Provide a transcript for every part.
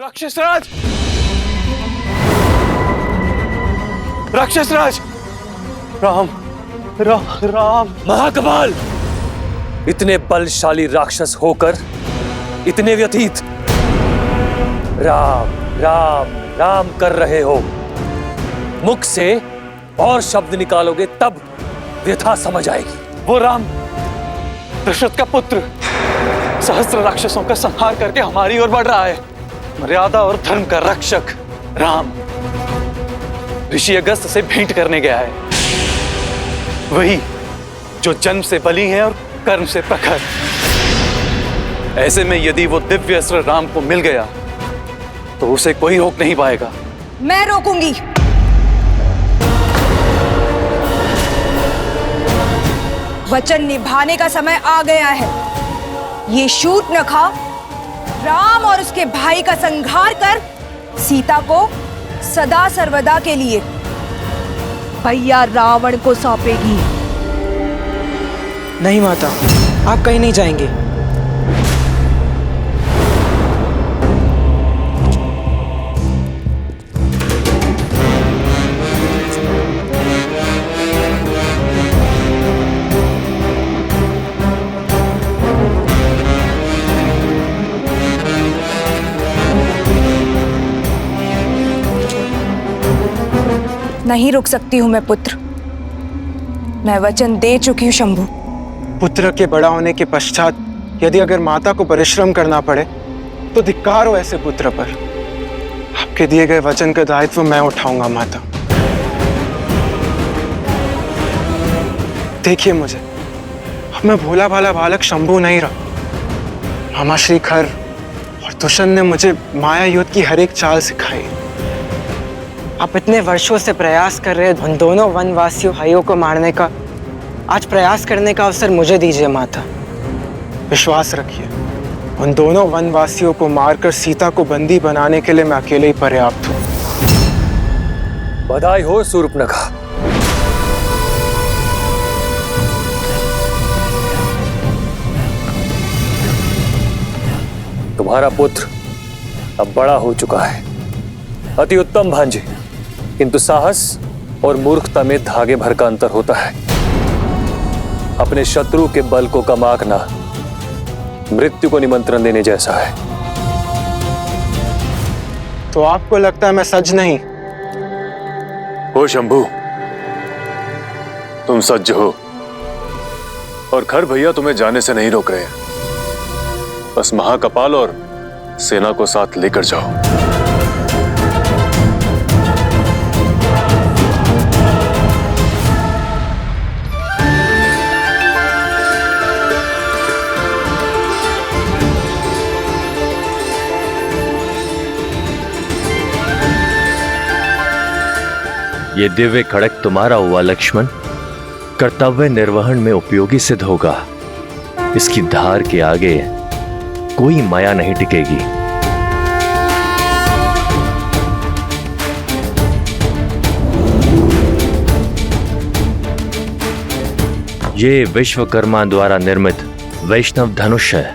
राक्षस राज, राक्षस राज, राम राम राम। महाकपाल, इतने बलशाली राक्षस होकर इतने व्यतीत राम राम राम कर रहे हो। मुख से और शब्द निकालोगे तब व्यथा समझ आएगी। वो राम दशरथ का पुत्र सहस्त्र राक्षसों का संहार करके हमारी ओर बढ़ रहा है। मर्यादा और धर्म का रक्षक राम ऋषि अगस्त से भेंट करने गया है। वही जो जन्म से बली है और कर्म से प्रखर। ऐसे में यदि वो दिव्य अस्त्र राम को मिल गया तो उसे कोई रोक नहीं पाएगा। मैं रोकूंगी। वचन निभाने का समय आ गया है। ये शूर्पणखा राम और उसके भाई का संहार कर सीता को सदा सर्वदा के लिए भैया रावण को सौंपेगी। नहीं माता, आप कहीं नहीं जाएंगे। नहीं रुक सकती हूं मैं पुत्र। मैं वचन दे चुकी हूं शंभू। पुत्र के बड़ा होने के पश्चात यदि अगर माता को परिश्रम करना पड़े तो धिक्कार हो ऐसे पुत्र पर। आपके दिए गए वचन का दायित्व मैं उठाऊंगा माता। देखिए मुझे, अब मैं भोला भाला बालक शंभू नहीं रहा। मामा श्री खर और दुष्यंत ने मुझे माया युद्ध की हर एक चाल सिखाई। आप इतने वर्षों से प्रयास कर रहे उन दोनों वनवासियों भाइयों को मारने का आज प्रयास करने का अवसर मुझे दीजिए माता। विश्वास रखिए, उन दोनों वनवासियों को मारकर सीता को बंदी बनाने के लिए मैं अकेले ही पर्याप्त हूं। बधाई हो शूर्पणखा। तुम्हारा पुत्र अब बड़ा हो चुका है। अति उत्तम भांजे, किंतु साहस और मूर्खता में धागे भर का अंतर होता है। अपने शत्रु के बल को कमाकना मृत्यु को निमंत्रण देने जैसा है। तो आपको लगता है मैं सज नहीं? हो शंभू, तुम सज्ज हो और खर भैया तुम्हें जाने से नहीं रोक रहे। बस महाकपाल और सेना को साथ लेकर जाओ। ये दिव्य खड़क तुम्हारा हुआ लक्ष्मण, कर्तव्य निर्वहन में उपयोगी सिद्ध होगा। इसकी धार के आगे कोई माया नहीं टिकेगी। ये विश्वकर्मा द्वारा निर्मित वैष्णव धनुष है।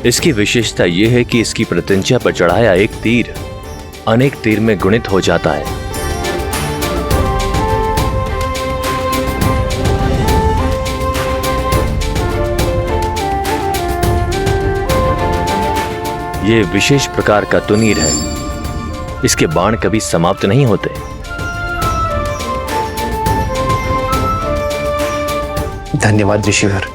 इसकी विशेषता यह है कि इसकी प्रत्यंचा पर चढ़ाया एक तीर अनेक तीर में गुणित हो जाता है। ये विशेष प्रकार का तुनीर है। इसके बाण कभी समाप्त नहीं होते। धन्यवाद ऋषिवर।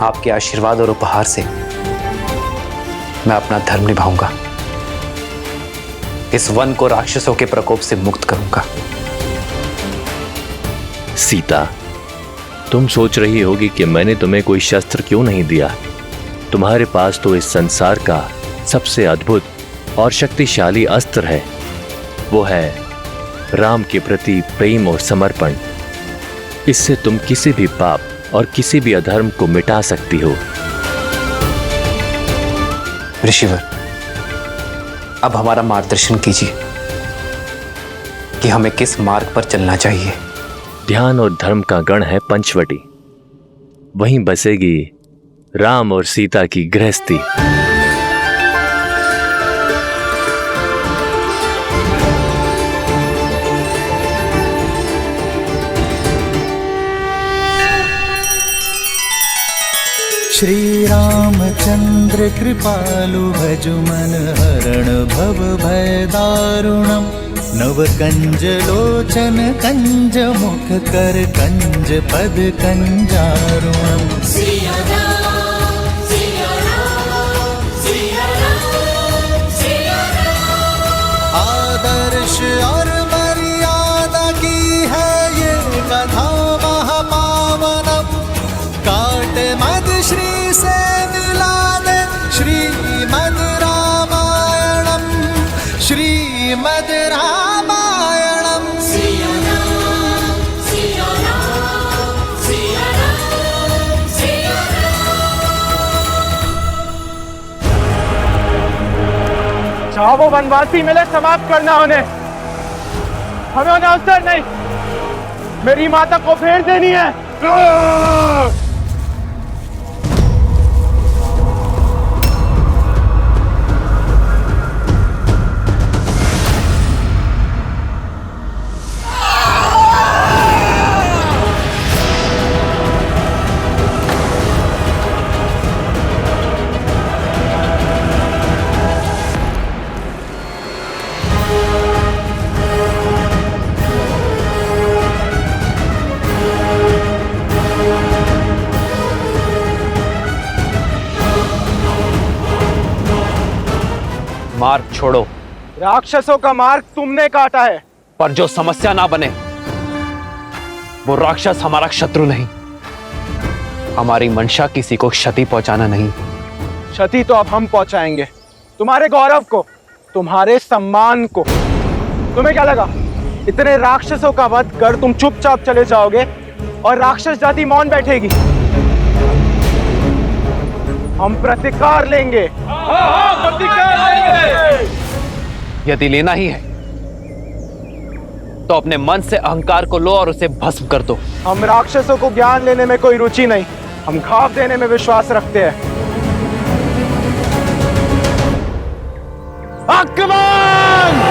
आपके आशीर्वाद और उपहार से मैं अपना धर्म निभाऊंगा। इस वन को राक्षसों के प्रकोप से मुक्त करूंगा। सीता, तुम सोच रही होगी कि मैंने तुम्हें कोई शस्त्र क्यों नहीं दिया। तुम्हारे पास तो इस संसार का सबसे अद्भुत और शक्तिशाली अस्त्र है। वो है राम के प्रति प्रेम और समर्पण। इससे तुम किसी भी पाप और किसी भी अधर्म को मिटा सकती हो। ऋषिवर, अब हमारा मार्गदर्शन कीजिए कि हमें किस मार्ग पर चलना चाहिए। ध्यान और धर्म का गण है पंचवटी। वहीं बसेगी राम और सीता की गृहस्थी। श्री रामचंद्र कृपालु भजु मन हरण भव भय दारुणम नव कंज लोचन कंज मुख कर कंज पद कंजारुणम आदर्श और मर्यादा की है ये कथा महापावनम काट मद श्री से मिला दे श्रीमद रामायणम श्रीमद रामायणम चाहो वो वनवासी मिले समाप्त करना उन्हें, हमें उन्हें अवसर नहीं, मेरी माता को फेर देनी है। मार्ग छोड़ो। राक्षसों का मार्ग तुमने काटा है, पर जो समस्या ना बने वो राक्षस हमारा शत्रु नहीं। हमारी मंशा किसी को क्षति पहुंचाना नहीं। क्षति तो अब हम पहुंचाएंगे, तुम्हारे गौरव को, तुम्हारे सम्मान को। तुम्हें क्या लगा इतने राक्षसों का वध कर तुम चुपचाप चले जाओगे और राक्षस जाति मौन बैठेगी? हम प्रतिकार लेंगे। यदि लेना ही है तो अपने मन से अहंकार को लो और उसे भस्म कर दो। हम राक्षसों को ज्ञान लेने में कोई रुचि नहीं, हम घाव देने में विश्वास रखते हैं। आक्रमण!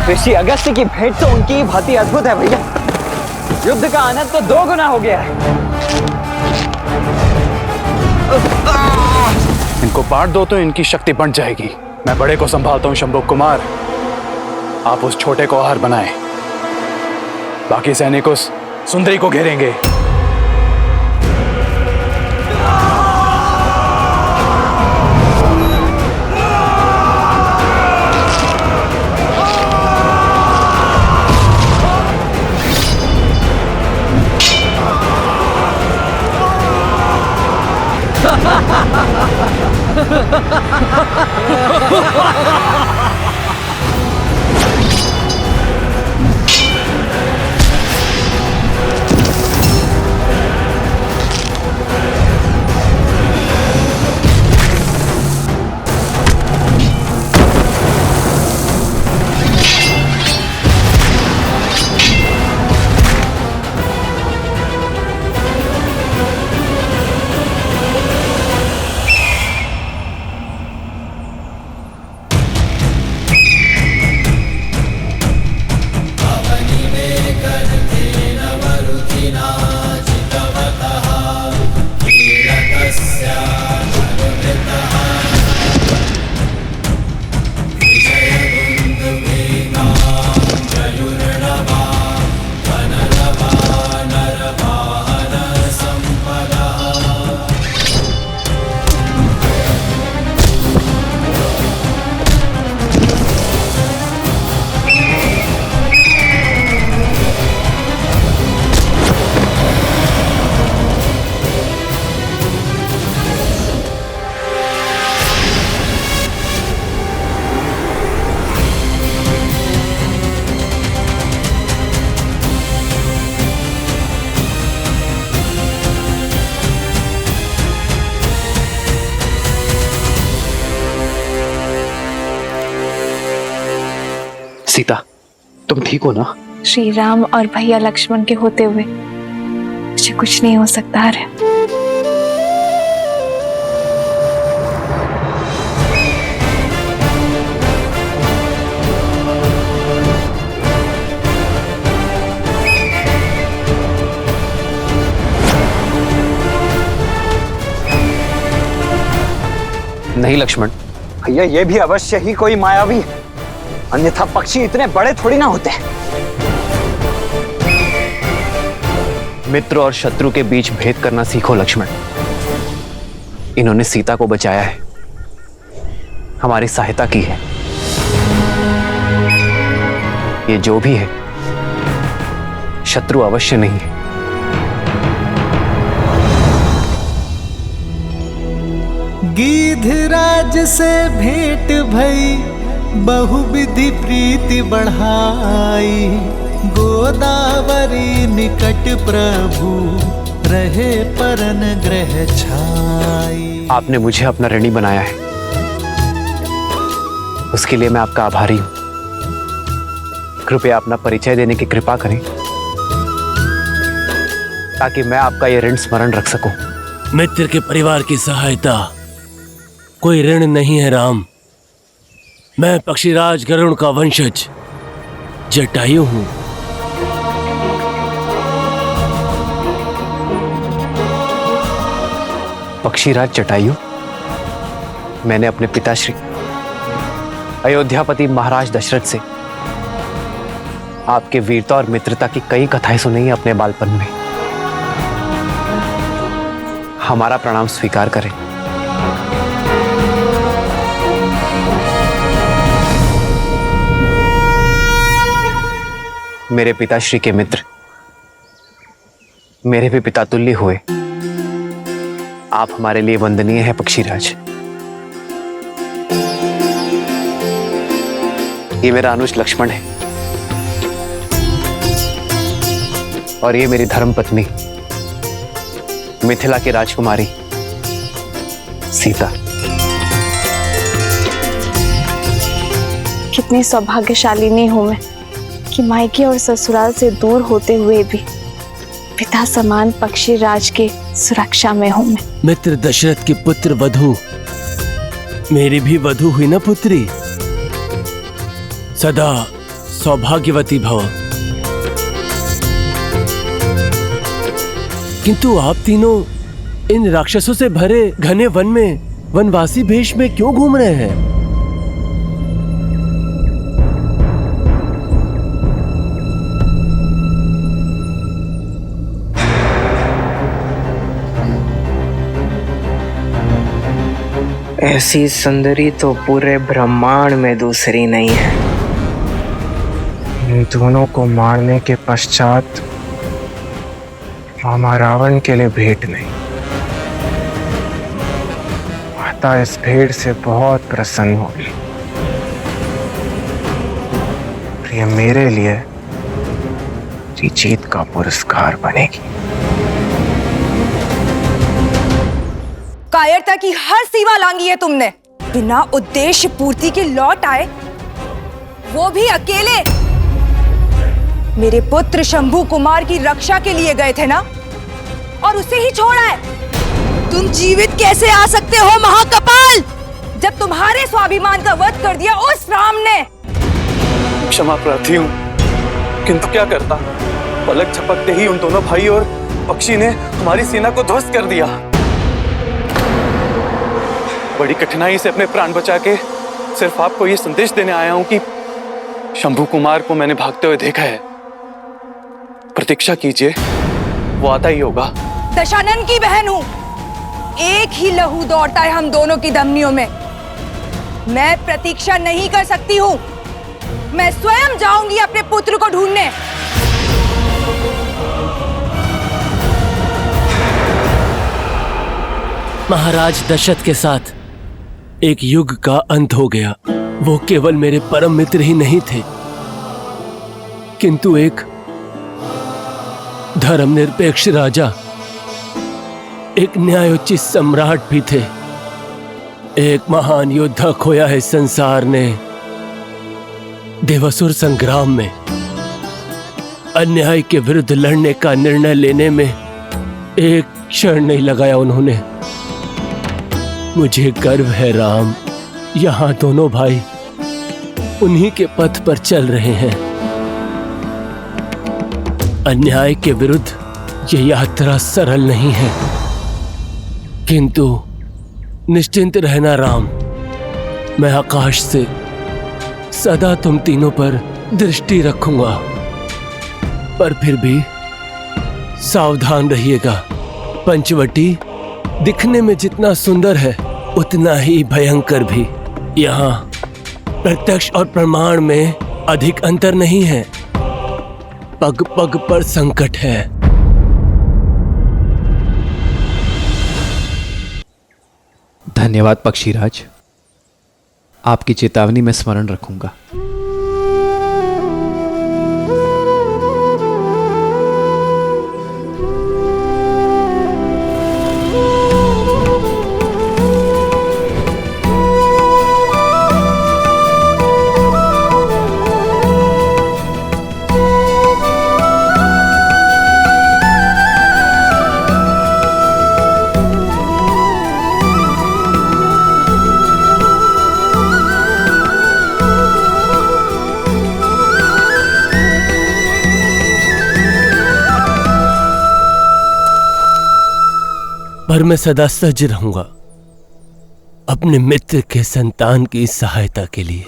ऋषि अगस्त्य की भेंट तो उनकी ही भांति अद्भुत है भैया। युद्ध का आनंद तो 2 गुना हो गया है। इनको बांट दो तो इनकी शक्ति बढ़ जाएगी। मैं बड़े को संभालता हूँ शंभु कुमार, आप उस छोटे को आहार बनाएं। बाकी सैनिक उस सुंदरी को घेरेंगे। सीता, तुम ठीक हो ना? श्री राम और भैया लक्ष्मण के होते हुए मुझे कुछ नहीं हो सकता है। नहीं लक्ष्मण, भैया ये भी अवश्य ही कोई मायावी है, अन्यथा पक्षी इतने बड़े थोड़ी ना होते। मित्र और शत्रु के बीच भेद करना सीखो लक्ष्मण। इन्होंने सीता को बचाया है, हमारी सहायता की है। ये जो भी है शत्रु अवश्य नहीं है। गिधराज से भेंट भई बहुविधि प्रीति बढ़ाई, गोदावरी निकट प्रभु रहे परन ग्रह छाई। आपने मुझे अपना ऋणी बनाया है, उसके लिए मैं आपका आभारी हूं। कृपया अपना परिचय देने की कृपा करें ताकि मैं आपका यह ऋण स्मरण रख सकूं। मित्र के परिवार की सहायता कोई ऋण नहीं है राम। मैं पक्षीराज गरुड़ का वंशज जटायु हूं। पक्षीराज जटायु? मैंने अपने पिताश्री अयोध्यापति महाराज दशरथ से आपके वीरता और मित्रता की कई कथाएं सुनी हैं अपने बालपन में। हमारा प्रणाम स्वीकार करें। मेरे पिताश्री के मित्र मेरे भी पिता तुल्य हुए। आप हमारे लिए वंदनीय हैं पक्षीराज। ये मेरा अनुज लक्ष्मण है और ये मेरी धर्मपत्नी मिथिला की राजकुमारी सीता। कितनी सौभाग्यशालिनी हूं मैं कि मायके और ससुराल से दूर होते हुए भी पिता समान पक्षीराज के सुरक्षा में हूं मैं। मित्र दशरथ की पुत्र वधु मेरी भी वधु हुई ना पुत्री। सदा सौभाग्यवती भव। किंतु आप तीनों इन राक्षसों से भरे घने वन में वनवासी भेष में क्यों घूम रहे हैं? ऐसी सुंदरी तो पूरे ब्रह्मांड में दूसरी नहीं है। इन दोनों को मारने के पश्चात मामा रावण के लिए भेंट नहीं। माता इस भेंट से बहुत प्रसन्न होगी। ये मेरे लिए जीत का पुरस्कार बनेगी। कायरता की हर सीमा लांगी है तुमने। बिना उद्देश्य पूर्ति के लौट आए, वो भी अकेले। मेरे पुत्र शंभू कुमार की रक्षा के लिए गए थे ना, और उसे ही छोड़ा है। तुम जीवित कैसे आ सकते हो महाकपाल, जब तुम्हारे स्वाभिमान का वध कर दिया उस राम ने। क्षमा प्रार्थी हूं, किंतु क्या करता, पलक झपकते ही उन दोनों भाई और पक्षी ने हमारी सेना को ध्वस्त कर दिया। बड़ी कठिनाई से अपने प्राण बचा के सिर्फ आपको ये संदेश देने आया हूं कि शंभू कुमार को मैंने भागते हुए देखा है। प्रतीक्षा कीजिए, वो आता ही होगा। दशानन की बहन हूं, एक ही लहू दौड़ता है हम दोनों की धमनियों में। मैं प्रतीक्षा नहीं कर सकती हूं। मैं स्वयं जाऊंगी अपने पुत्र को ढूंढने। महाराज दशरथ के साथ एक युग का अंत हो गया। वो केवल मेरे परम मित्र ही नहीं थे, किंतु एक धर्मनिरपेक्ष राजा, एक न्यायोचित सम्राट भी थे। एक महान योद्धा खोया है संसार ने। देवासुर संग्राम में अन्याय के विरुद्ध लड़ने का निर्णय लेने में एक क्षण नहीं लगाया उन्होंने। मुझे गर्व है राम, यहाँ दोनों भाई उन्हीं के पथ पर चल रहे हैं। अन्याय के विरुद्ध ये यात्रा सरल नहीं है, किंतु निश्चिंत रहना राम, मैं आकाश से सदा तुम तीनों पर दृष्टि रखूंगा, पर फिर भी सावधान रहिएगा। पंचवटी दिखने में जितना सुंदर है उतना ही भयंकर भी। यहाँ प्रत्यक्ष और प्रमाण में अधिक अंतर नहीं है, पग पग पर संकट है। धन्यवाद पक्षीराज, आपकी चेतावनी मैं स्मरण रखूंगा। पर मैं सदा सज्ज रहूंगा अपने मित्र के संतान की सहायता के लिए।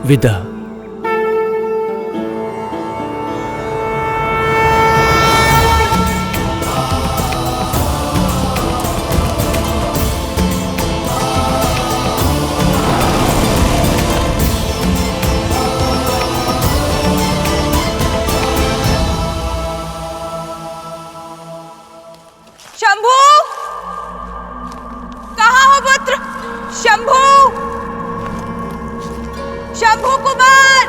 विदा। शंभू, कहाँ हो पुत्र? शंभू, शंभू कुमार।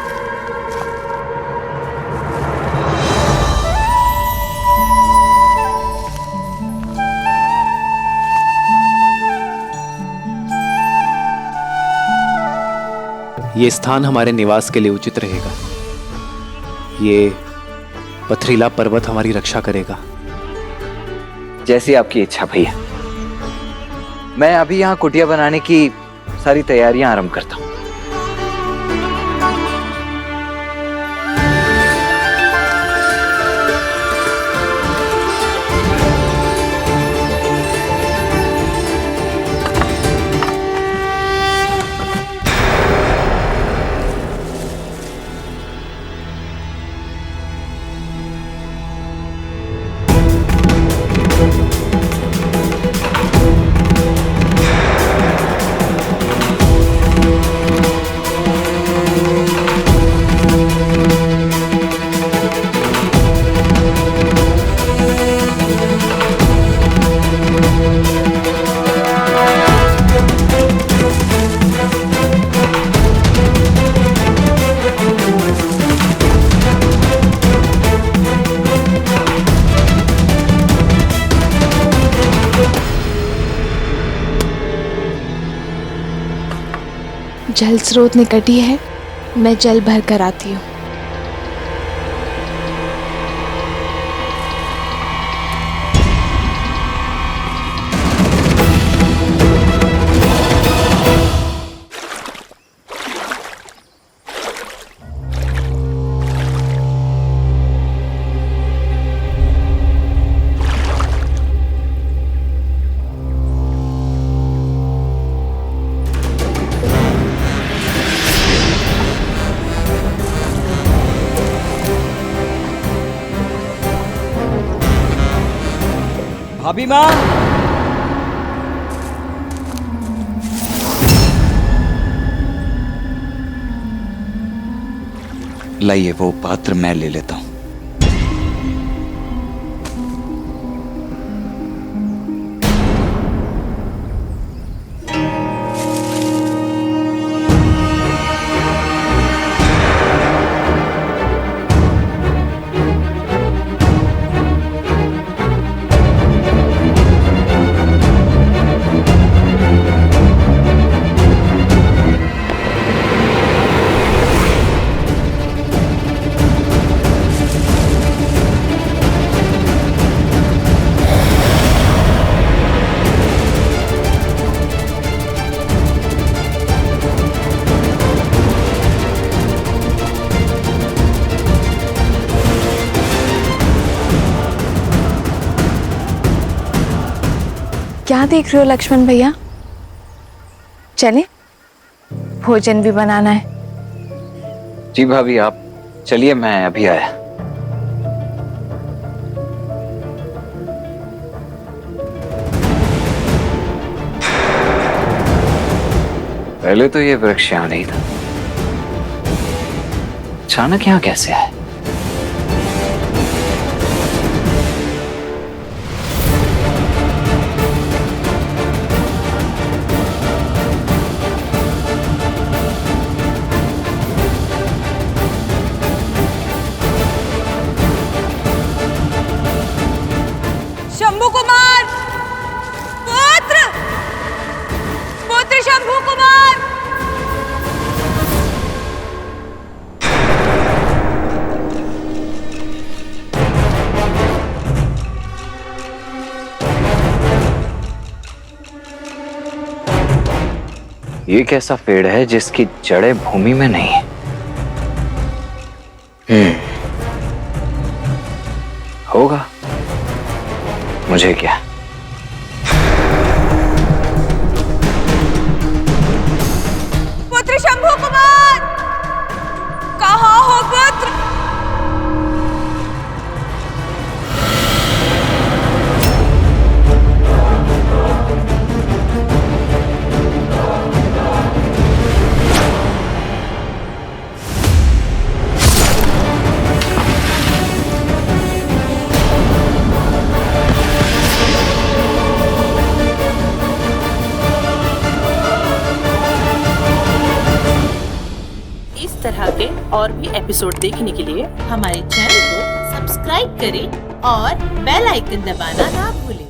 ये स्थान हमारे निवास के लिए उचित रहेगा। ये पथरीला पर्वत हमारी रक्षा करेगा। जैसी आपकी इच्छा भैया। मैं अभी यहाँ कुटिया बनाने की सारी तैयारियां आरंभ करता हूँ। जल स्रोत निकट ही है, मैं जल भर कर आती हूँ। भाभी माँ, लाइए वो पात्र मैं ले लेता हूं। क्या देख रहे हो लक्ष्मण भैया? चले, भोजन भी बनाना है। जी भाभी, आप चलिए, मैं अभी आया। पहले तो ये वृक्ष यहाँ नहीं था, अचानक यहाँ कैसे आया? शंभू कुमार, पुत्र, पुत्र शंभू कुमार। ये कैसा पेड़ है जिसकी जड़ें भूमि में नहीं है? होगा, मुझे क्या। पुत्र शंभू कुमार, कहाँ हो पुत्र? इस तरह के और भी एपिसोड देखने के लिए हमारे चैनल को सब्सक्राइब करें और बेल आइकन दबाना ना भूलें।